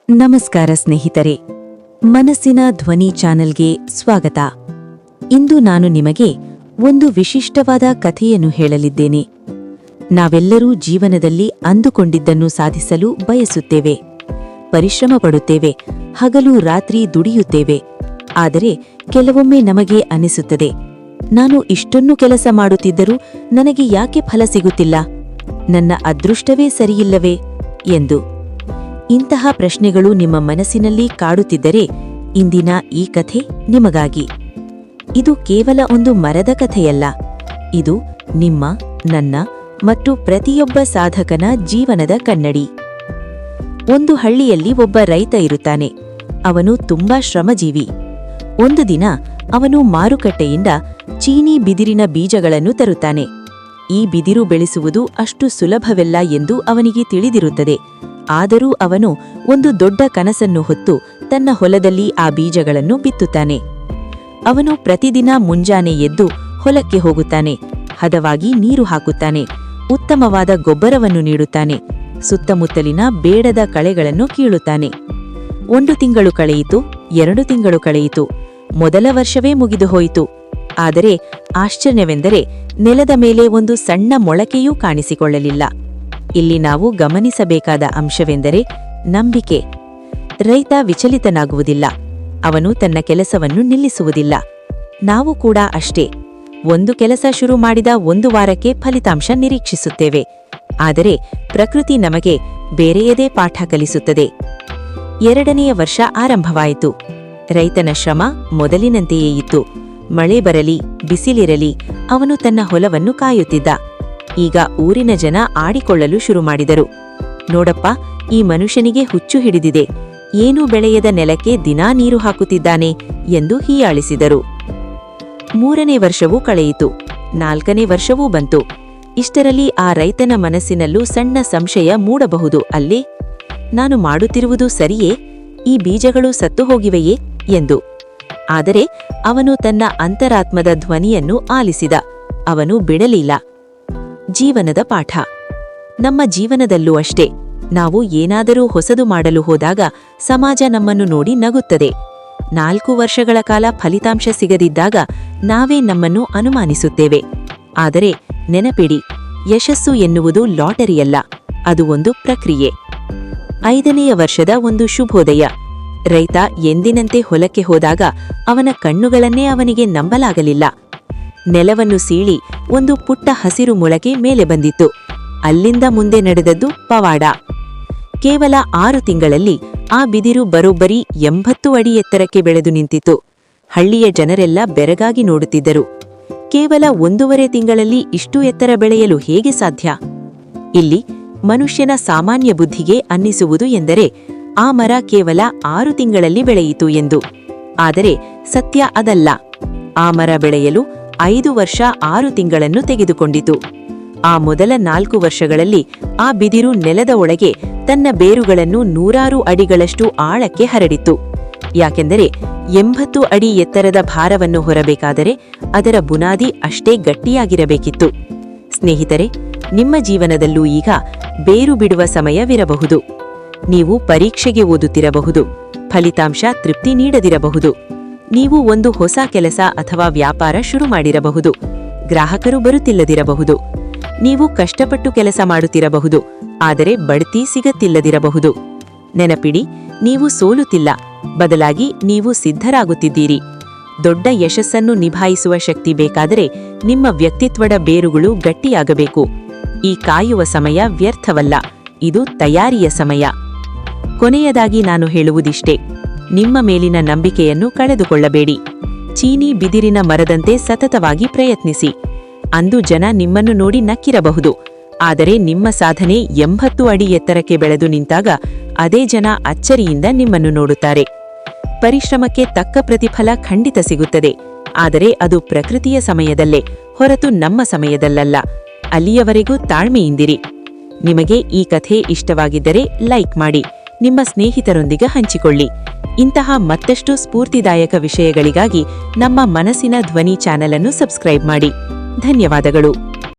ನಮಸ್ಕಾರ ಸ್ನೇಹಿತರೆ, ಮನಸ್ಸಿನ ಧ್ವನಿ ಚಾನೆಲ್ಗೆ ಸ್ವಾಗತ. ಇಂದು ನಾನು ನಿಮಗೆ ಒಂದು ವಿಶಿಷ್ಟವಾದ ಕಥೆಯನ್ನು ಹೇಳಲಿದ್ದೇನೆ. ನಾವೆಲ್ಲರೂ ಜೀವನದಲ್ಲಿ ಅಂದುಕೊಂಡಿದ್ದನ್ನು ಸಾಧಿಸಲು ಬಯಸುತ್ತೇವೆ, ಪರಿಶ್ರಮ ಪಡುತ್ತೇವೆ, ಹಗಲು ರಾತ್ರಿ ದುಡಿಯುತ್ತೇವೆ. ಆದರೆ ಕೆಲವೊಮ್ಮೆ ನಮಗೆ ಅನಿಸುತ್ತದೆ, ನಾನು ಇಷ್ಟೊಂದು ಕೆಲಸ ಮಾಡುತ್ತಿದ್ದರೂ ನನಗೆ ಯಾಕೆ ಫಲ ಸಿಗುತ್ತಿಲ್ಲ, ನನ್ನ ಅದೃಷ್ಟವೇ ಸರಿಯಿಲ್ಲವೇ ಎಂದು. ಇಂತಹ ಪ್ರಶ್ನೆಗಳು ನಿಮ್ಮ ಮನಸ್ಸಿನಲ್ಲಿ ಕಾಡುತ್ತಿದ್ದರೆ ಇಂದಿನ ಈ ಕಥೆ ನಿಮಗಾಗಿ. ಇದು ಕೇವಲ ಒಂದು ಮರದ ಕಥೆಯಲ್ಲ, ಇದು ನಿಮ್ಮ, ನನ್ನ ಮತ್ತು ಪ್ರತಿಯೊಬ್ಬ ಸಾಧಕನ ಜೀವನದ ಕನ್ನಡಿ. ಒಂದು ಹಳ್ಳಿಯಲ್ಲಿ ಒಬ್ಬ ರೈತ ಇರುತ್ತಾನೆ. ಅವನು ತುಂಬಾ ಶ್ರಮಜೀವಿ. ಒಂದು ದಿನ ಅವನು ಮಾರುಕಟ್ಟೆಯಿಂದ ಚೀನಿ ಬಿದಿರಿನ ಬೀಜಗಳನ್ನು ತರುತ್ತಾನೆ. ಈ ಬಿದಿರು ಬೆಳೆಸುವುದು ಅಷ್ಟು ಸುಲಭವೆಲ್ಲ ಎಂದು ಅವನಿಗೆ ತಿಳಿದಿರುತ್ತದೆ. ಆದರೂ ಅವನು ಒಂದು ದೊಡ್ಡ ಕನಸನ್ನು ಹೊತ್ತು ತನ್ನ ಹೊಲದಲ್ಲಿ ಆ ಬೀಜಗಳನ್ನು ಬಿತ್ತುತ್ತಾನೆ. ಅವನು ಪ್ರತಿದಿನ ಮುಂಜಾನೆ ಎದ್ದು ಹೊಲಕ್ಕೆ ಹೋಗುತ್ತಾನೆ, ಹದವಾಗಿ ನೀರು ಹಾಕುತ್ತಾನೆ, ಉತ್ತಮವಾದ ಗೊಬ್ಬರವನ್ನು ನೀಡುತ್ತಾನೆ, ಸುತ್ತಮುತ್ತಲಿನ ಬೇಡದ ಕಳೆಗಳನ್ನು ಕೀಳುತ್ತಾನೆ. 1 ತಿಂಗಳು ಕಳೆಯಿತು, 2 ತಿಂಗಳು ಕಳೆಯಿತು, ಮೊದಲ ವರ್ಷವೇ ಮುಗಿದು ಹೋಯಿತು. ಆದರೆ ಆಶ್ಚರ್ಯವೆಂದರೆ ನೆಲದ ಮೇಲೆ ಒಂದು ಸಣ್ಣ ಮೊಳಕೆಯೂ ಕಾಣಿಸಿಕೊಳ್ಳಲಿಲ್ಲ. ಇಲ್ಲಿ ನಾವು ಗಮನಿಸಬೇಕಾದ ಅಂಶವೆಂದರೆ ನಂಬಿಕೆ. ರೈತ ವಿಚಲಿತನಾಗುವುದಿಲ್ಲ, ಅವನು ತನ್ನ ಕೆಲಸವನ್ನು ನಿಲ್ಲಿಸುವುದಿಲ್ಲ. ನಾವು ಕೂಡ ಅಷ್ಟೇ. ಒಂದು ಕೆಲಸ ಶುರು ಮಾಡಿದ 1 ವಾರಕ್ಕೆ ಫಲಿತಾಂಶ ನಿರೀಕ್ಷಿಸುತ್ತೇವೆ. ಆದರೆ ಪ್ರಕೃತಿ ನಮಗೆ ಬೇರೆಯದೇ ಪಾಠ ಕಲಿಸುತ್ತದೆ. 2ನೆಯ ವರ್ಷ ಆರಂಭವಾಯಿತು. ರೈತನ ಶ್ರಮ ಮೊದಲಿನಂತೆಯೇ ಇತ್ತು. ಮಳೆ ಬರಲಿ, ಬಿಸಿಲಿರಲಿ, ಅವನು ತನ್ನ ಹೊಲವನ್ನು ಕಾಯುತ್ತಿದ್ದ. ಈಗ ಊರಿನ ಜನ ಆಡಿಕೊಳ್ಳಲು ಶುರು ಮಾಡಿದರು. ನೋಡಪ್ಪ, ಈ ಮನುಷ್ಯನಿಗೆ ಹುಚ್ಚು ಹಿಡಿದಿದೆ, ಏನೂ ಬೆಳೆಯದ ನೆಲಕ್ಕೆ ದಿನಾ ನೀರು ಹಾಕುತ್ತಿದ್ದಾನೆ ಎಂದು ಹೀಯಾಳಿಸಿದರು. 3ನೇ ವರ್ಷವೂ ಕಳೆಯಿತು, 4ನೇ ವರ್ಷವೂ ಬಂತು. ಇಷ್ಟರಲ್ಲಿ ಆ ರೈತನ ಮನಸ್ಸಿನಲ್ಲೂ ಸಣ್ಣ ಸಂಶಯ ಮೂಡಬಹುದು ಅಲ್ಲೇ. ನಾನು ಮಾಡುತ್ತಿರುವುದು ಸರಿಯೇ? ಈ ಬೀಜಗಳು ಸತ್ತು ಹೋಗಿವೆಯೇ ಎಂದು. ಆದರೆ ಅವನು ತನ್ನ ಅಂತರಾತ್ಮದ ಧ್ವನಿಯನ್ನು ಆಲಿಸಿದ. ಅವನು ಬಿಡಲಿಲ್ಲ. ಜೀವನದ ಪಾಠ. ನಮ್ಮ ಜೀವನದಲ್ಲೂ ಅಷ್ಟೇ. ನಾವು ಏನಾದರೂ ಹೊಸದು ಮಾಡಲು ಹೋದಾಗ ಸಮಾಜ ನಮ್ಮನ್ನು ನೋಡಿ ನಗುತ್ತದೆ. 4 ವರ್ಷಗಳ ಕಾಲ ಫಲಿತಾಂಶ ಸಿಗದಿದ್ದಾಗ ನಾವೇ ನಮ್ಮನ್ನು ಅನುಮಾನಿಸುತ್ತೇವೆ. ಆದರೆ ನೆನಪಿಡಿ, ಯಶಸ್ಸು ಎನ್ನುವುದು ಲಾಟರಿಯಲ್ಲ, ಅದು ಒಂದು ಪ್ರಕ್ರಿಯೆ. 5ನೆಯ ವರ್ಷದ ಒಂದು ಶುಭೋದಯ. ರೈತ ಎಂದಿನಂತೆ ಹೊಲಕ್ಕೆ ಹೋದಾಗ ಅವನ ಕಣ್ಣುಗಳನ್ನೇ ಅವನಿಗೆ ನಂಬಲಾಗಲಿಲ್ಲ. ನೆಲವನ್ನು ಸೀಳಿ ಒಂದು ಪುಟ್ಟ ಹಸಿರು ಮೊಳಕೆ ಮೇಲೆ ಬಂದಿತ್ತು. ಅಲ್ಲಿಂದ ಮುಂದೆ ನಡೆದದ್ದು ಪವಾಡ. ಕೇವಲ 6 ತಿಂಗಳಲ್ಲಿ ಆ ಬಿದಿರು ಬರೋಬ್ಬರಿ 80 ಅಡಿ ಎತ್ತರಕ್ಕೆ ಬೆಳೆದು ನಿಂತಿತು. ಹಳ್ಳಿಯ ಜನರೆಲ್ಲ ಬೆರಗಾಗಿ ನೋಡುತ್ತಿದ್ದರು. ಕೇವಲ 1.5 ತಿಂಗಳಲ್ಲಿ ಇಷ್ಟು ಎತ್ತರ ಬೆಳೆಯಲು ಹೇಗೆ ಸಾಧ್ಯ? ಇಲ್ಲಿ ಮನುಷ್ಯನ ಸಾಮಾನ್ಯ ಬುದ್ಧಿಗೆ ಅನ್ನಿಸುವುದು ಎಂದರೆ ಆ ಮರ ಕೇವಲ 6 ತಿಂಗಳಲ್ಲಿ ಬೆಳೆಯಿತು ಎಂದು. ಆದರೆ ಸತ್ಯ ಅದಲ್ಲ. ಆ ಮರ ಬೆಳೆಯಲು 5 ವರ್ಷ 6 ತಿಂಗಳನ್ನು ತೆಗೆದುಕೊಂಡಿತು. ಆ ಮೊದಲ 4 ವರ್ಷಗಳಲ್ಲಿ ಆ ಬಿದಿರು ನೆಲದ ಒಳಗೆ ತನ್ನ ಬೇರುಗಳನ್ನು 100 ಅಡಿಗಳಷ್ಟು ಆಳಕ್ಕೆ ಹರಡಿತ್ತು. ಯಾಕೆಂದರೆ 80 ಅಡಿ ಎತ್ತರದ ಭಾರವನ್ನು ಹೊರಬೇಕಾದರೆ ಅದರ ಬುನಾದಿ ಅಷ್ಟೇ ಗಟ್ಟಿಯಾಗಿರಬೇಕಿತ್ತು. ಸ್ನೇಹಿತರೆ, ನಿಮ್ಮ ಜೀವನದಲ್ಲೂ ಈಗ ಬೇರು ಬಿಡುವ ಸಮಯವಿರಬಹುದು. ನೀವು ಪರೀಕ್ಷೆಗೆ ಓದುತ್ತಿರಬಹುದು, ಫಲಿತಾಂಶ ತೃಪ್ತಿ ನೀಡದಿರಬಹುದು. ನೀವು ಒಂದು ಹೊಸ ಕೆಲಸ ಅಥವಾ ವ್ಯಾಪಾರ ಶುರು ಮಾಡಿರಬಹುದು, ಗ್ರಾಹಕರು ಬರುತ್ತಿಲ್ಲದಿರಬಹುದು. ನೀವು ಕಷ್ಟಪಟ್ಟು ಕೆಲಸ ಮಾಡುತ್ತಿರಬಹುದು, ಆದರೆ ಬಡ್ತಿ ಸಿಗತ್ತಿಲ್ಲದಿರಬಹುದು. ನೆನಪಿಡಿ, ನೀವು ಸೋಲುತ್ತಿಲ್ಲ, ಬದಲಾಗಿ ನೀವು ಸಿದ್ಧರಾಗುತ್ತಿದ್ದೀರಿ. ದೊಡ್ಡ ಯಶಸ್ಸನ್ನು ನಿಭಾಯಿಸುವ ಶಕ್ತಿ ಬೇಕಾದರೆ ನಿಮ್ಮ ವ್ಯಕ್ತಿತ್ವದ ಬೇರುಗಳು ಗಟ್ಟಿಯಾಗಬೇಕು. ಈ ಕಾಯುವ ಸಮಯ ವ್ಯರ್ಥವಲ್ಲ, ಇದು ತಯಾರಿಯ ಸಮಯ. ಕೊನೆಯದಾಗಿ ನಾನು ಹೇಳುವುದಿಷ್ಟೇ, ನಿಮ್ಮ ಮೇಲಿನ ನಂಬಿಕೆಯನ್ನು ಕಳೆದುಕೊಳ್ಳಬೇಡಿ. ಚೀನಿ ಬಿದಿರಿನ ಮರದಂತೆ ಸತತವಾಗಿ ಪ್ರಯತ್ನಿಸಿ. ಅಂದು ಜನ ನಿಮ್ಮನ್ನು ನೋಡಿ ನಕ್ಕಿರಬಹುದು, ಆದರೆ ನಿಮ್ಮ ಸಾಧನೆ 80 ಅಡಿ ಎತ್ತರಕ್ಕೆ ಬೆಳೆದು ನಿಂತಾಗ ಅದೇ ಜನ ಅಚ್ಚರಿಯಿಂದ ನಿಮ್ಮನ್ನು ನೋಡುತ್ತಾರೆ. ಪರಿಶ್ರಮಕ್ಕೆ ತಕ್ಕ ಪ್ರತಿಫಲ ಖಂಡಿತ ಸಿಗುತ್ತದೆ, ಆದರೆ ಅದು ಪ್ರಕೃತಿಯ ಸಮಯದಲ್ಲೇ ಹೊರತು ನಮ್ಮ ಸಮಯದಲ್ಲಲ್ಲ. ಅಲ್ಲಿಯವರೆಗೂ ತಾಳ್ಮೆಯಿಂದಿರಿ. ನಿಮಗೆ ಈ ಕಥೆ ಇಷ್ಟವಾಗಿದ್ದರೆ ಲೈಕ್ ಮಾಡಿ, ನಿಮ್ಮ ಸ್ನೇಹಿತರೊಂದಿಗೆ ಹಂಚಿಕೊಳ್ಳಿ. ಇಂತಹ ಮತ್ತಷ್ಟು ಸ್ಫೂರ್ತಿದಾಯಕ ವಿಷಯಗಳಿಗಾಗಿ ನಮ್ಮ ಮನಸ್ಸಿನ ಧ್ವನಿ ಚಾನೆಲ್ ಅನ್ನು ಸಬ್ಸ್ಕ್ರೈಬ್ ಮಾಡಿ. ಧನ್ಯವಾದಗಳು.